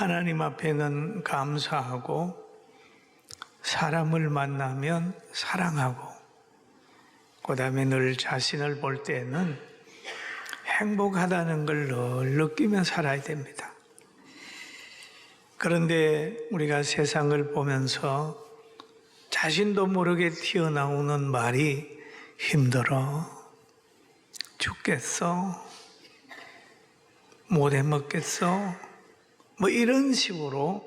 하나님 앞에는 감사하고 사람을 만나면 사랑하고 그 다음에 늘 자신을 볼 때는 행복하다는 걸 늘 느끼며 살아야 됩니다. 그런데 우리가 세상을 보면서 자신도 모르게 튀어나오는 말이 힘들어, 죽겠어, 못 해먹겠어, 뭐 이런 식으로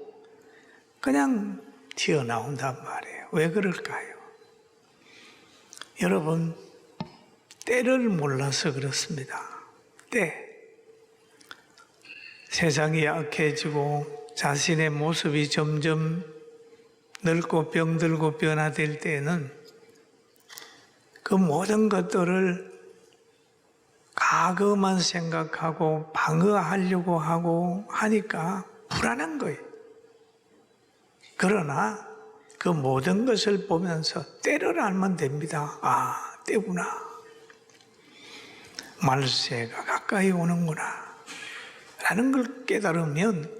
그냥 튀어나온단 말이에요. 왜 그럴까요? 여러분, 때를 몰라서 그렇습니다. 때. 세상이 약해지고 자신의 모습이 점점 늙고 병들고 변화될 때에는 그 모든 것들을 과거만 생각하고 방어하려고 하고 하니까 불안한 거예요. 그러나 그 모든 것을 보면서 때를 알면 됩니다. 아, 때구나. 말세가 가까이 오는구나 라는 걸 깨달으면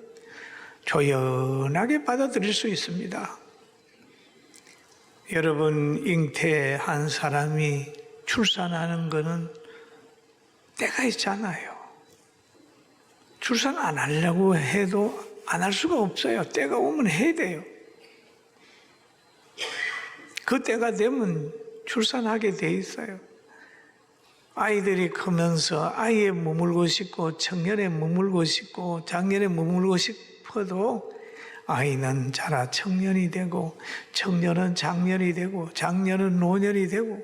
조연하게 받아들일 수 있습니다. 여러분, 잉태한 사람이 출산하는 것은 때가 있잖아요. 출산 안 하려고 해도 안 할 수가 없어요. 때가 오면 해야 돼요. 그 때가 되면 출산하게 돼 있어요. 아이들이 크면서 아이에 머물고 싶고 청년에 머물고 싶고 장년에 머물고 싶어도 아이는 자라 청년이 되고 청년은 장년이 되고 장년은 노년이 되고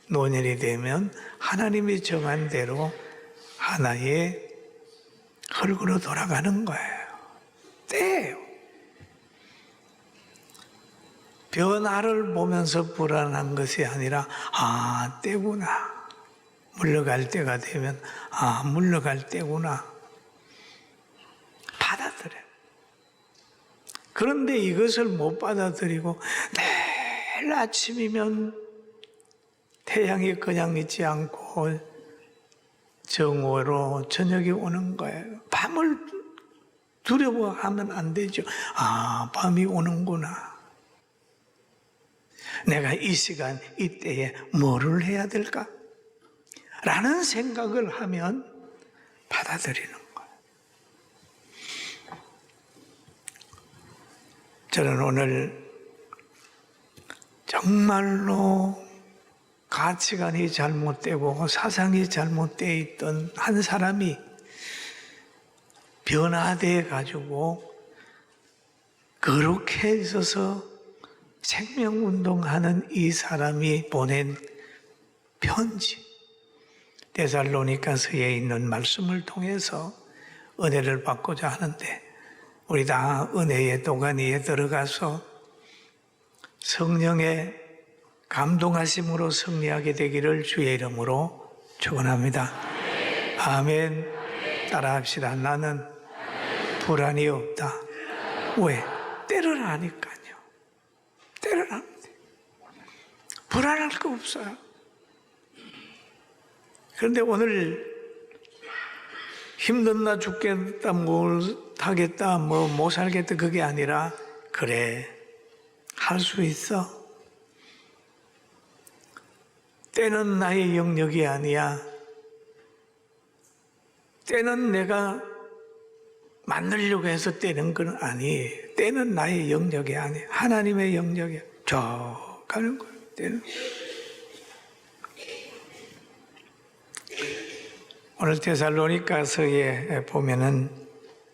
노년이 되면 하나님이 정한 대로 하나의 흙으로 돌아가는 거예요. 때예요. 변화를 보면서 불안한 것이 아니라 아, 때구나. 물러갈 때가 되면 아, 물러갈 때구나. 받아들여요. 그런데 이것을 못 받아들이고 내일 아침이면 태양이 그냥 있지 않고 정오로 저녁이 오는 거예요. 밤을 두려워하면 안 되죠. 아, 밤이 오는구나. 내가 이 시간, 이때에 뭐를 해야 될까? 라는 생각을 하면 받아들이는 거예요. 저는 오늘 정말로 가치관이 잘못되고 사상이 잘못되어 있던 한 사람이 변화되어 가지고 거룩해 있어서 생명운동하는 이 사람이 보낸 편지, 데살로니가서에 있는 말씀을 통해서 은혜를 받고자 하는데 우리 다 은혜의 도가니에 들어가서 성령의 감동하심으로 승리하게 되기를 주의 이름으로 축원합니다. 아멘. 따라합시다. 나는 불안이 없다. 왜? 때를 아니까요. 때를 압니다. 불안할 거 없어요. 그런데 오늘 힘든다, 죽겠다, 못하겠다, 못 살겠다 그게 아니라 그래, 할 수 있어. 때는 나의 영역이 아니야. 때는 내가 만들려고 해서 때는 건 아니에요. 때는 나의 영역이 아니야. 하나님의 영역이야. 저 가는 거예요. 때는. 오늘 데살로니가서에 보면은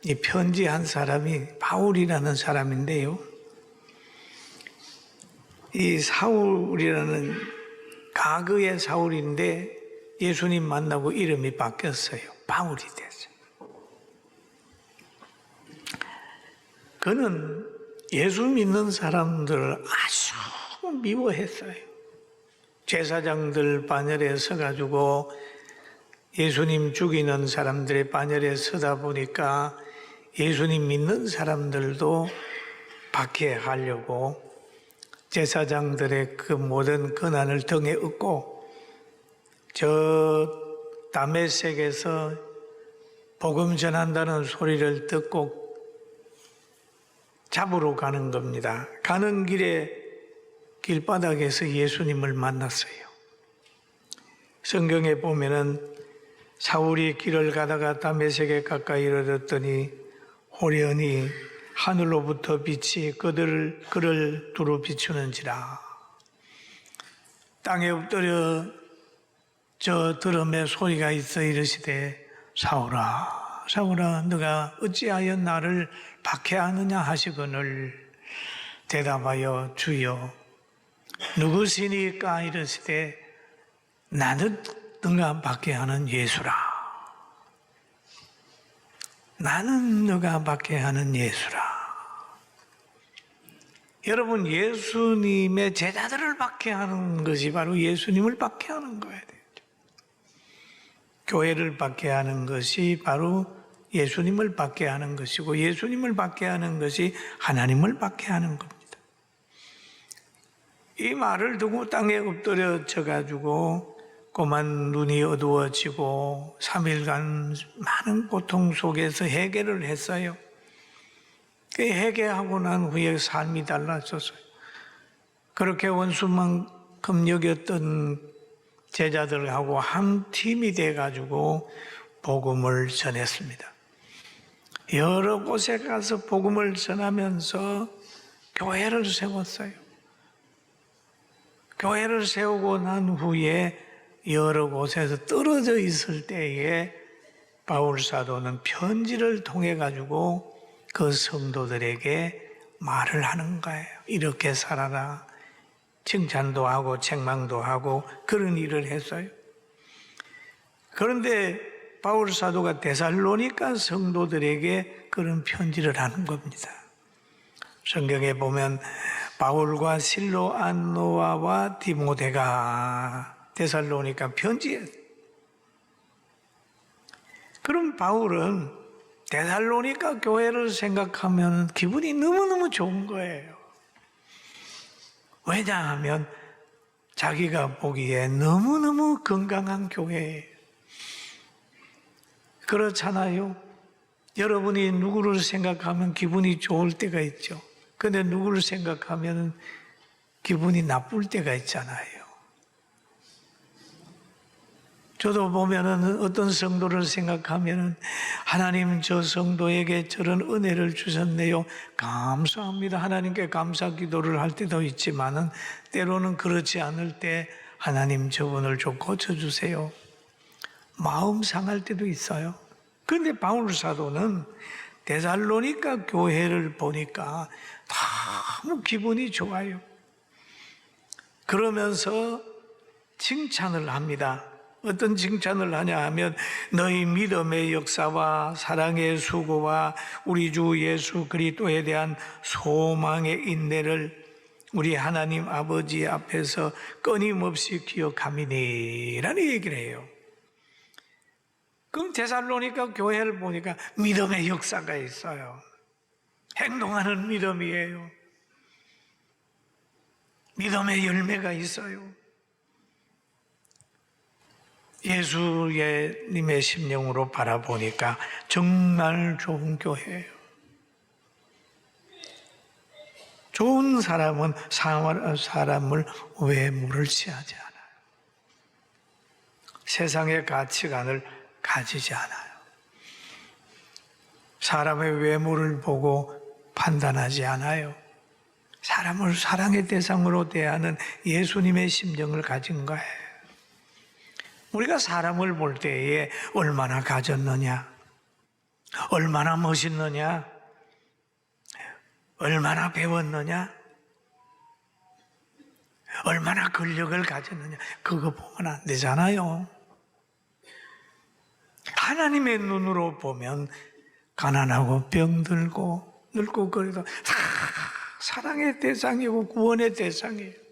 이 편지한 사람이 바울이라는 사람인데요. 이 사울이라는 과거의 사울인데 예수님 만나고 이름이 바뀌었어요. 바울이 됐어요. 그는 예수 믿는 사람들을 아주 미워했어요. 제사장들 반열에 서가지고 예수님 죽이는 사람들의 반열에 서다 보니까 예수님 믿는 사람들도 박해하려고 제사장들의 그 모든 권한을 등에 업고 저 다메섹에서 복음 전한다는 소리를 듣고 잡으러 가는 겁니다. 가는 길에 길바닥에서 예수님을 만났어요. 성경에 보면은 사울이 길을 가다가 다메섹에 가까이 이르렀더니 호련히 하늘로부터 빛이 그를 두루 비추는지라. 땅에 엎드려 저 들음에 소리가 있어 이르시되 사울아 사울아 너가 어찌하여 나를 박해하느냐 하시거늘 대답하여 주여 누구시니까 이르시되 나는 너가 박해하는 예수라. 나는 너가 박해하는 예수라. 여러분, 예수님의 제자들을 박해하는 것이 바로 예수님을 박해하는 거예요. 교회를 박해하는 것이 바로 예수님을 박해하는 것이고, 예수님을 박해하는 것이 하나님을 박해하는 겁니다. 이 말을 두고 땅에 엎드려져 가지고 꼬만 눈이 어두워지고 3일간 많은 고통 속에서 회개를 했어요. 그 회개하고 난 후에 삶이 달라졌어요. 그렇게 원수만큼 여겼던 제자들하고 한 팀이 돼가지고 복음을 전했습니다. 여러 곳에 가서 복음을 전하면서 교회를 세웠어요. 교회를 세우고 난 후에 여러 곳에서 떨어져 있을 때에 바울 사도는 편지를 통해 가지고 그 성도들에게 말을 하는 거예요. 이렇게 살아라. 칭찬도 하고 책망도 하고 그런 일을 했어요. 그런데 바울 사도가 데살로니가 성도들에게 그런 편지를 하는 겁니다. 성경에 보면 바울과 실로 안노아와 디모데가 데살로니가 편지했어요. 그럼 바울은 데살로니가 교회를 생각하면 기분이 너무너무 좋은 거예요. 왜냐하면 자기가 보기에 너무너무 건강한 교회예요. 그렇잖아요. 여러분이 누구를 생각하면 기분이 좋을 때가 있죠. 근데 누구를 생각하면 기분이 나쁠 때가 있잖아요. 저도 보면은 어떤 성도를 생각하면은 하나님 저 성도에게 저런 은혜를 주셨네요. 감사합니다. 하나님께 감사 기도를 할 때도 있지만은 때로는 그렇지 않을 때 하나님 저분을 좀 고쳐주세요. 마음 상할 때도 있어요. 그런데 바울 사도는 데살로니가 교회를 보니까 너무 기분이 좋아요. 그러면서 칭찬을 합니다. 어떤 칭찬을 하냐 하면 너희 믿음의 역사와 사랑의 수고와 우리 주 예수 그리스도에 대한 소망의 인내를 우리 하나님 아버지 앞에서 끊임없이 기억함이니라는 얘기를 해요. 그럼 데살로니가 교회를 보니까 믿음의 역사가 있어요. 행동하는 믿음이에요. 믿음의 열매가 있어요. 예수님의 심령으로 바라보니까 정말 좋은 교회예요. 좋은 사람은 사람을 외모를 취하지 않아요. 세상의 가치관을 가지지 않아요. 사람의 외모를 보고 판단하지 않아요. 사람을 사랑의 대상으로 대하는 예수님의 심정을 가진 거예요. 우리가 사람을 볼 때에 얼마나 가졌느냐, 얼마나 멋있느냐, 얼마나 배웠느냐, 얼마나 근력을 가졌느냐, 그거 보면 안 되잖아요. 하나님의 눈으로 보면 가난하고 병들고 늙고 그래도 다 사랑의 대상이고 구원의 대상이에요.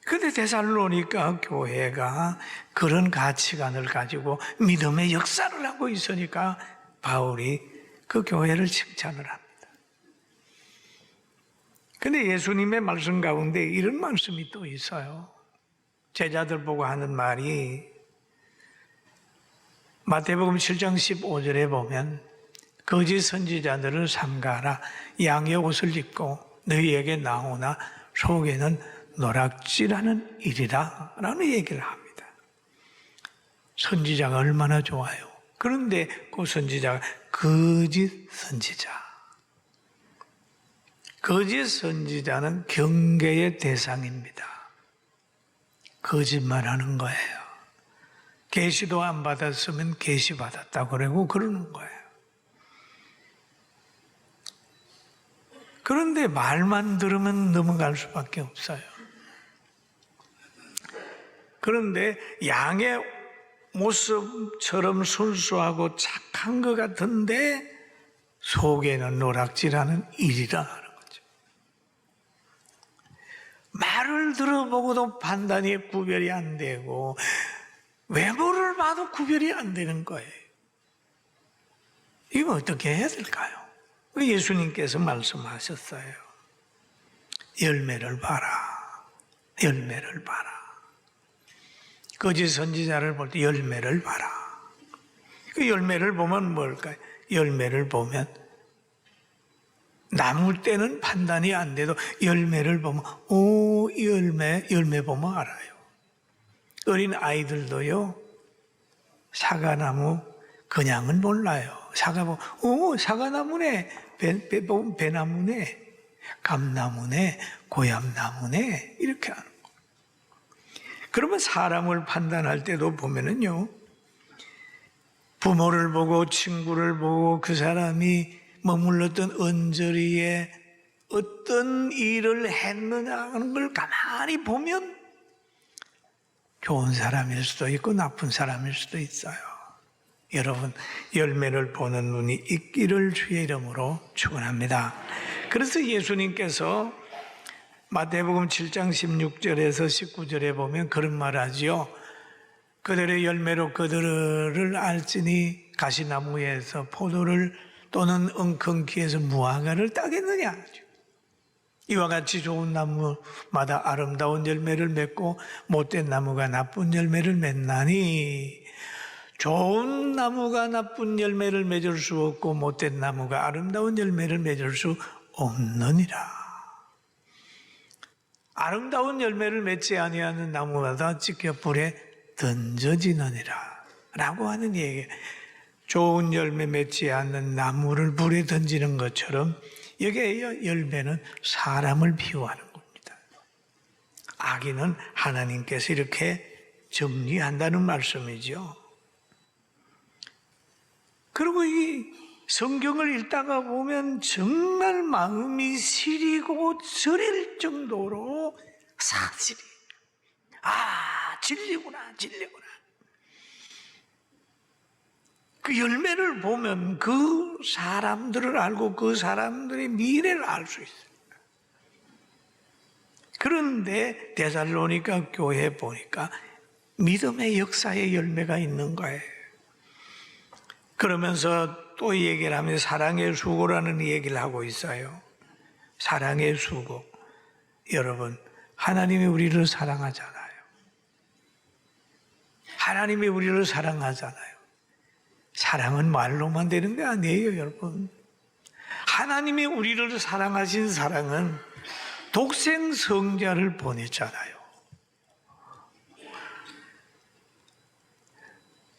근데 데살로니가 교회가 그런 가치관을 가지고 믿음의 역사를 하고 있으니까 바울이 그 교회를 칭찬을 합니다. 근데 예수님의 말씀 가운데 이런 말씀이 또 있어요. 제자들 보고 하는 말이 마태복음 7장 15절에 보면 거짓 선지자들을 삼가라. 양의 옷을 입고 너희에게 나오나 속에는 노략질하는 일이라 라는 얘기를 합니다. 선지자가 얼마나 좋아요. 그런데 그 선지자가 거짓 선지자. 거짓 선지자는 경계의 대상입니다. 거짓말하는 거예요. 계시도 안 받았으면 계시 받았다고 그러고 그러는 거예요. 그런데 말만 들으면 넘어갈 수밖에 없어요. 그런데 양의 모습처럼 순수하고 착한 것 같은데 속에는 노략질하는 일이라 하는 거죠. 말을 들어보고도 판단이 구별이 안 되고 외모를 봐도 구별이 안 되는 거예요. 이거 어떻게 해야 될까요? 예수님께서 말씀하셨어요. 열매를 봐라. 열매를 봐라. 거짓 선지자를 볼 때 열매를 봐라. 그 열매를 보면 뭘까요? 열매를 보면 나무 때는 판단이 안 돼도 열매를 보면 이 열매 보면 알아요. 어린 아이들도요, 사과나무 그냥은 몰라요. 사과 보면 사과나무네, 배나무네, 감나무네, 고향나무네 이렇게 하는 거예요. 그러면 사람을 판단할 때도 보면은요, 부모를 보고 친구를 보고 그 사람이 머물렀던 언저리에 어떤 일을 했느냐 하는 걸 가만히 보면 좋은 사람일 수도 있고 나쁜 사람일 수도 있어요. 여러분, 열매를 보는 눈이 있기를 주의 이름으로 축원합니다. 그래서 예수님께서 마태복음 7장 16절에서 19절에 보면 그런 말 하지요. 그들의 열매로 그들을 알지니 가시나무에서 포도를 또는 엉겅퀴에서 무화과를 따겠느냐. 이와 같이 좋은 나무마다 아름다운 열매를 맺고 못된 나무가 나쁜 열매를 맺나니 좋은 나무가 나쁜 열매를 맺을 수 없고 못된 나무가 아름다운 열매를 맺을 수 없느니라. 아름다운 열매를 맺지 아니하는 나무마다 찢겨 불에 던져지느니라 라고 하는 얘기. 좋은 열매 맺지 않는 나무를 불에 던지는 것처럼 여기에 열매는 사람을 비유하는 겁니다. 악인은 하나님께서 이렇게 정리한다는 말씀이죠. 그리고 이 성경을 읽다가 보면 정말 마음이 시리고 저릴 정도로 사실이 진리구나. 그 열매를 보면 그 사람들을 알고 그 사람들의 미래를 알 수 있어요. 그런데 데살로니가 교회에 보니까 믿음의 역사의 열매가 있는 거예요. 그러면서 또 얘기를 하면 사랑의 수고라는 얘기를 하고 있어요. 사랑의 수고. 여러분, 하나님이 우리를 사랑하잖아요. 하나님이 우리를 사랑하잖아요. 사랑은 말로만 되는 게 아니에요, 여러분. 하나님이 우리를 사랑하신 사랑은 독생 성자를 보냈잖아요.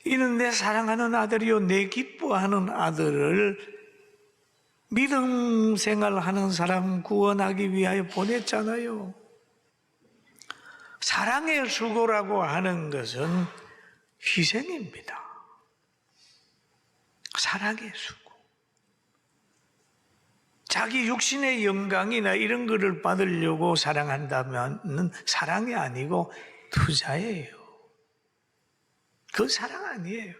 이는 내 사랑하는 아들이요 내 기뻐하는 아들을 믿음 생활하는 사람 구원하기 위하여 보냈잖아요. 사랑의 수고라고 하는 것은 희생입니다. 사랑의 수고. 자기 육신의 영광이나 이런 것을 받으려고 사랑한다면 사랑이 아니고 투자예요. 그 사랑 아니에요.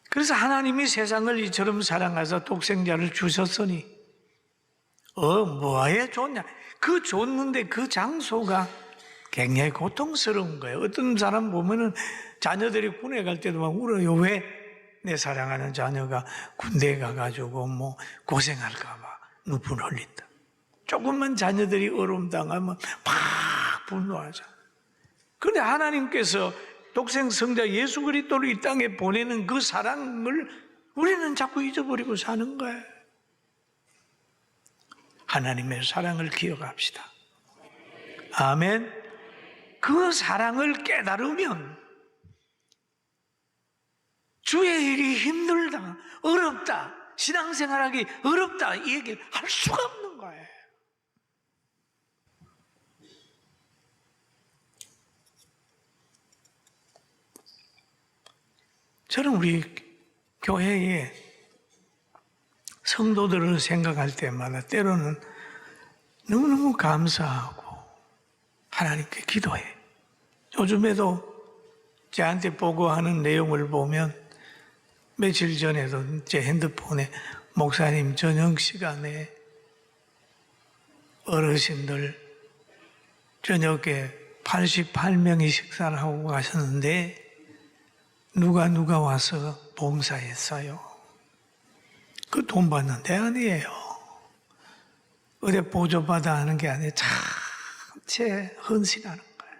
그래서 하나님이 세상을 이처럼 사랑하사 독생자를 주셨으니 뭐에 좋냐? 그 줬는데 그 장소가 굉장히 고통스러운 거예요. 어떤 사람 보면은 자녀들이 군에 갈 때도 막 울어요. 왜? 내 사랑하는 자녀가 군대에 가가지고 뭐 고생할까봐 눈물 흘린다. 조금만 자녀들이 어려움 당하면 막 분노하잖아. 그런데 하나님께서 독생 성자 예수 그리스도를 이 땅에 보내는 그 사랑을 우리는 자꾸 잊어버리고 사는 거예요. 하나님의 사랑을 기억합시다. 아멘. 그 사랑을 깨달으면 주의 일이 힘들다, 어렵다, 신앙생활하기 어렵다 이 얘기를 할 수가 없는 거예요. 저는 우리 교회에 성도들을 생각할 때마다 때로는 너무너무 감사하고 하나님께 기도해. 요즘에도 저한테 보고하는 내용을 보면 며칠 전에도 제 핸드폰에 목사님 저녁 시간에 어르신들 저녁에 88명이 식사를 하고 가셨는데 누가 와서 봉사했어요. 그 돈 받는 데 아니에요. 어디 보조받아 하는 게 아니에요. 참체 헌신하는 거예요.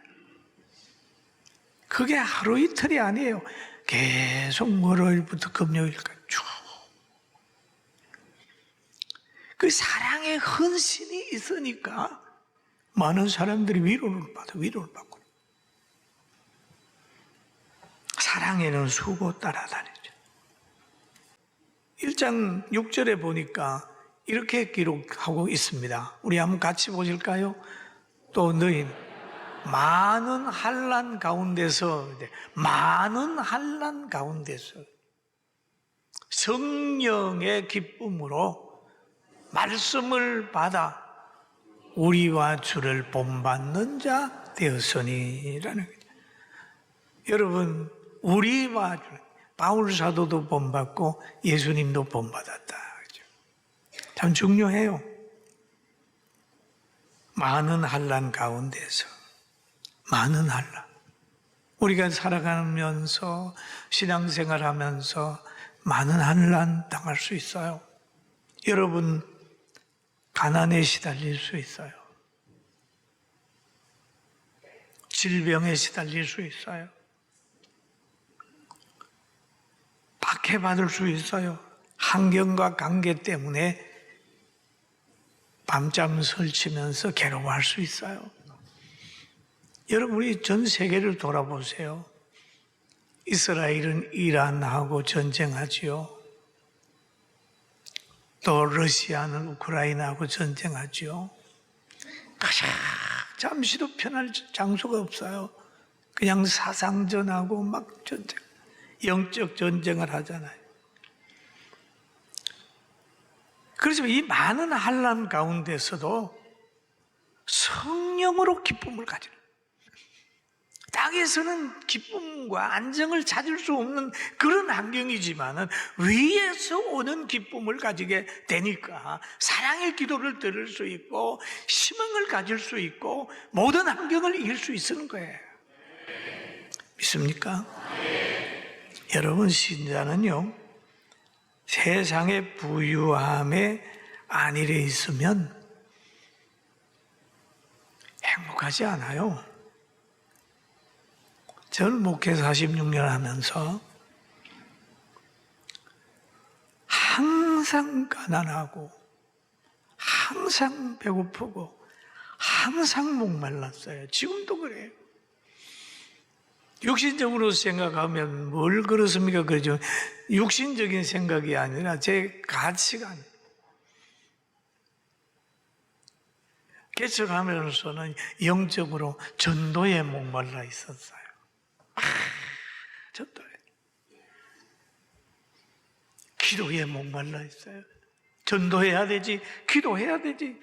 그게 하루 이틀이 아니에요. 계속 월요일부터 금요일까지 쭉. 그 사랑의 헌신이 있으니까 많은 사람들이 위로를 받고. 사랑에는 수고 따라다니죠. 1장 6절에 보니까 이렇게 기록하고 있습니다. 우리 한번 같이 보실까요? 또 너희 많은 환난 가운데서 성령의 기쁨으로 말씀을 받아 우리와 주를 본받는 자 되었으니라는 거죠. 여러분, 우리와 주, 바울 사도도 본받고 예수님도 본받았다. 그렇죠? 참 중요해요. 많은 환난 가운데서 많은 환난. 우리가 살아가면서 신앙생활하면서 많은 환난 당할 수 있어요. 여러분 가난에 시달릴 수 있어요. 질병에 시달릴 수 있어요. 박해받을 수 있어요. 환경과 관계 때문에 밤잠 설치면서 괴로워할 수 있어요. 여러분이 전 세계를 돌아보세요. 이스라엘은 이란하고 전쟁하지요. 또 러시아는 우크라이나하고 전쟁하지요. 가장 잠시도 편할 장소가 없어요. 그냥 사상전하고 막 전쟁, 영적 전쟁을 하잖아요. 그렇지만 이 많은 환난 가운데서도 성령으로 기쁨을 가지는, 땅에서는 기쁨과 안정을 찾을 수 없는 그런 환경이지만은 위에서 오는 기쁨을 가지게 되니까 사랑의 기도를 들을 수 있고 희망을 가질 수 있고 모든 환경을 이길 수 있는 거예요. 믿습니까? 여러분, 신자는요, 세상의 부유함에 안일해 있으면 행복하지 않아요. 저는 목회 46년 하면서 항상 가난하고 항상 배고프고 항상 목말랐어요. 지금도 그래요. 육신적으로 생각하면 뭘 그렇습니까? 그러죠. 육신적인 생각이 아니라 제 가치관. 개척하면서는 영적으로 전도에 목말라 있었어요. 전도에. 기도에 목말라 있어요. 전도해야 되지, 기도해야 되지,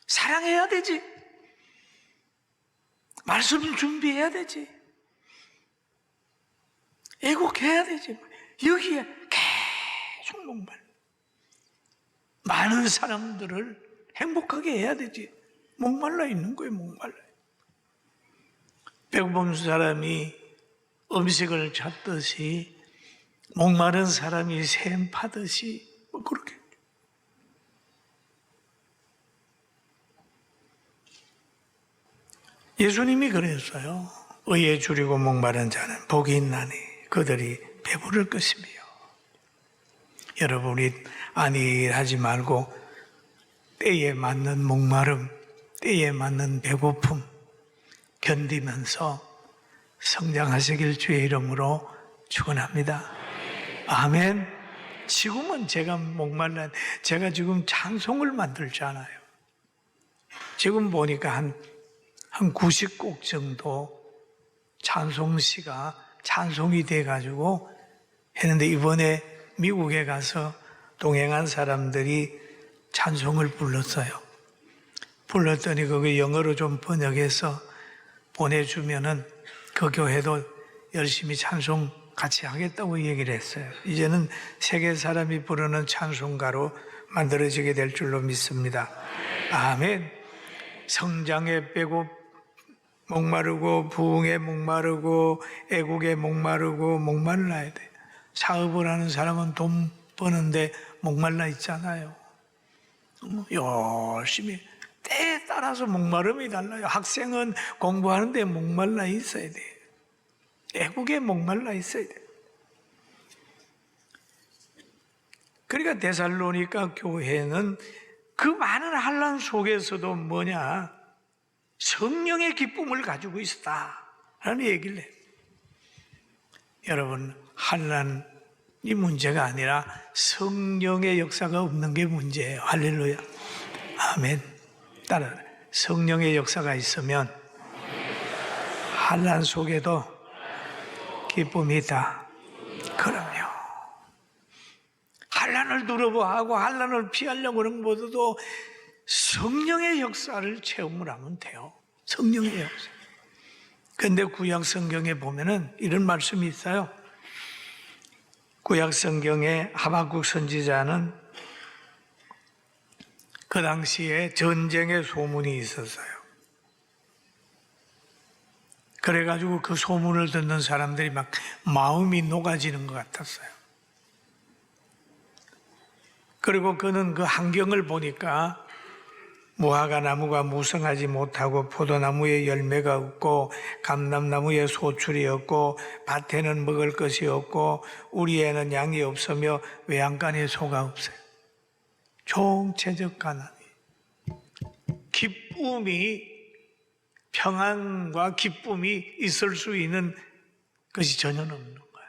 사랑해야 되지, 말씀 준비해야 되지, 애국해야 되지. 여기에 계속 목말라. 많은 사람들을 행복하게 해야 되지. 목말라 있는 거예요, 목말라. 배고픈 사람이 음식을 찾듯이 목마른 사람이 샘 파듯이 뭐 그렇게. 예수님이 그랬어요. 의에 줄이고 목마른 자는 복이 있나니 그들이 배부를 것이며. 여러분이 안일하지 말고 때에 맞는 목마름, 때에 맞는 배고픔 견디면서 성장하시길 주의 이름으로 축원합니다. 아멘. 지금은 제가 제가 지금 찬송을 만들잖아요. 지금 보니까 한 90곡 정도 찬송시가 찬송이 돼가지고 했는데, 이번에 미국에 가서 동행한 사람들이 찬송을 불렀어요. 불렀더니 그거 영어로 좀 번역해서 보내주면은 그 교회도 열심히 찬송 같이 하겠다고 얘기를 했어요. 이제는 세계 사람이 부르는 찬송가로 만들어지게 될 줄로 믿습니다. 아멘. 성장에 빼고 목마르고, 부흥에 목마르고, 애국에 목마르고, 목말라야 돼. 사업을 하는 사람은 돈 버는데 목말라 있잖아요. 열심히 때에 따라서 목마름이 달라요. 학생은 공부하는데 목말라 있어야 돼. 애국에 목말라 있어야 돼. 그러니까 데살로니가 교회는 그 많은 환난 속에서도 성령의 기쁨을 가지고 있었다라는 얘기를 해요. 여러분, 환난이 문제가 아니라 성령의 역사가 없는 게 문제예요. 할렐루야. 아멘. 따라 성령의 역사가 있으면 환난 속에도 기쁨이 있다. 그럼요. 환난을 두려워하고 환난을 피하려고 하는 것보다도 성령의 역사를 체험을 하면 돼요. 성령의 역사. 그런데 구약 성경에 보면은 이런 말씀이 있어요. 구약 성경에 하박국 선지자는 그 당시에 전쟁의 소문이 있었어요. 그래가지고 그 소문을 듣는 사람들이 막 마음이 녹아지는 것 같았어요. 그리고 그는 그 환경을 보니까 무화과 나무가 무성하지 못하고 포도나무에 열매가 없고 감람나무에 소출이 없고 밭에는 먹을 것이 없고 우리에는 양이 없으며 외양간에 소가 없어요. 총체적 가난이, 평안과 기쁨이 있을 수 있는 것이 전혀 없는 거예요.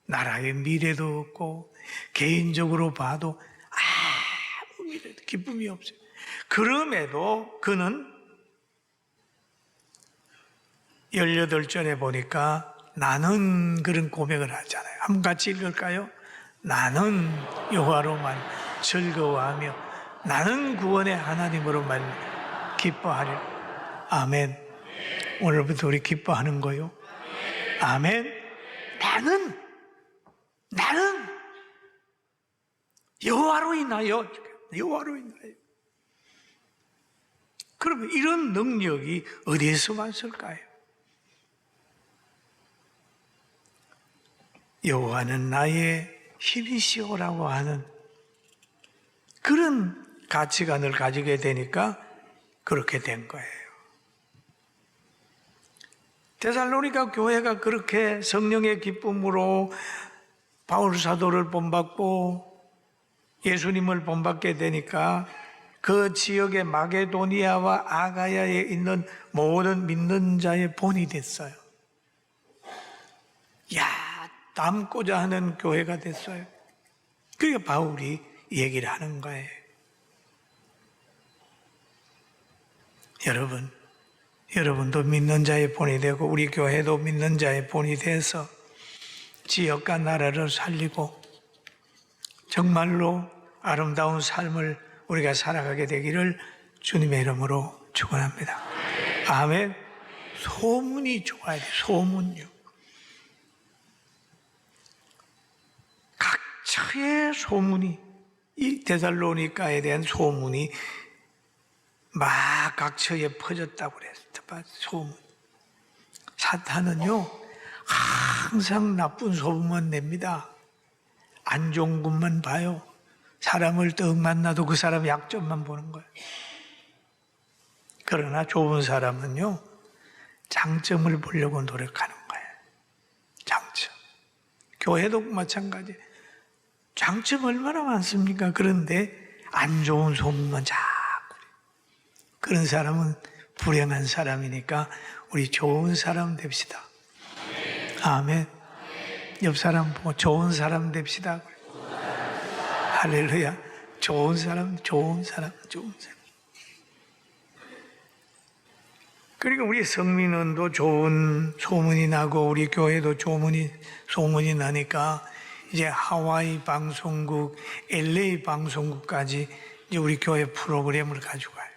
나라의 미래도 없고 개인적으로 봐도 아무 미래도 기쁨이 없어요. 그럼에도 그는 18절에 보니까 나는 그런 고백을 하잖아요. 한번 같이 읽을까요? 나는 여호와로만 즐거워하며 나는 구원의 하나님으로만 기뻐하리라. 아멘. 오늘부터 우리 기뻐하는 거요. 아멘. 나는 여호와로 인하여. 그러면 이런 능력이 어디에서 왔을까요? 여호와는 나의 힘이시오라고 하는 그런 가치관을 가지게 되니까 그렇게 된 거예요. 데살로니가 교회가 그렇게 성령의 기쁨으로 바울 사도를 본받고 예수님을 본받게 되니까 그 지역의 마게도니아와 아가야에 있는 모든 믿는 자의 본이 됐어요. 닮고자 하는 교회가 됐어요. 그러니까 바울이 얘기를 하는 거예요. 여러분도 믿는 자의 본이 되고 우리 교회도 믿는 자의 본이 돼서 지역과 나라를 살리고 정말로 아름다운 삶을 우리가 살아가게 되기를 주님의 이름으로 축원합니다. 아멘. 소문이 좋아야 돼. 소문요. 각처의 소문이, 이 데살로니가에 대한 소문이 막 각처에 퍼졌다고 그랬어요. 소문. 사탄은요 항상 나쁜 소문만 냅니다. 안 좋은 것만 봐요. 사람을 떡 만나도 그 사람 약점만 보는 거예요. 그러나 좋은 사람은요 장점을 보려고 노력하는 거예요. 장점. 교회도 마찬가지. 장점 얼마나 많습니까? 그런데 안 좋은 소문만 자꾸. 그런 사람은 불행한 사람이니까 우리 좋은 사람 됩시다. 아멘. 옆 사람 보고 좋은 사람 됩시다. 할렐루야. 좋은 사람, 좋은 사람, 좋은 사람. 그리고 우리 성민원도 좋은 소문이 나고 우리 교회도 소문이 나니까 이제 하와이 방송국, LA 방송국까지 이제 우리 교회 프로그램을 가지고 가요.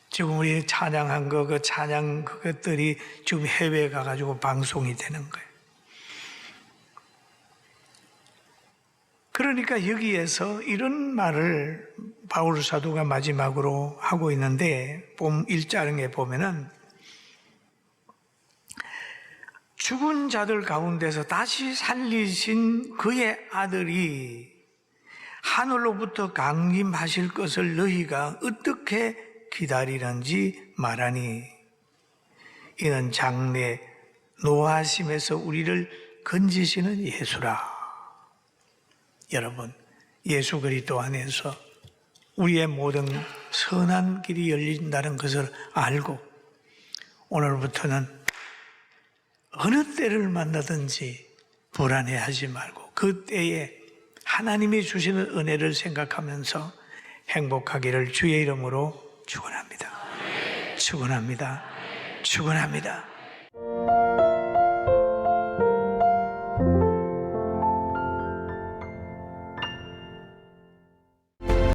지금 우리 찬양한 그 찬양 그것들이 지금 해외에 가가지고 방송이 되는 거예요. 그러니까 여기에서 이런 말을 바울 사도가 마지막으로 하고 있는데 1장에 보면은 죽은 자들 가운데서 다시 살리신 그의 아들이 하늘로부터 강림하실 것을 너희가 어떻게 기다리는지 말하니 이는 장래 노하심에서 우리를 건지시는 예수라. 여러분, 예수 그리스도 안에서 우리의 모든 선한 길이 열린다는 것을 알고 오늘부터는 어느 때를 만나든지 불안해하지 말고 그 때에 하나님이 주시는 은혜를 생각하면서 행복하기를 주의 이름으로 축원합니다. 축원합니다. 축원합니다.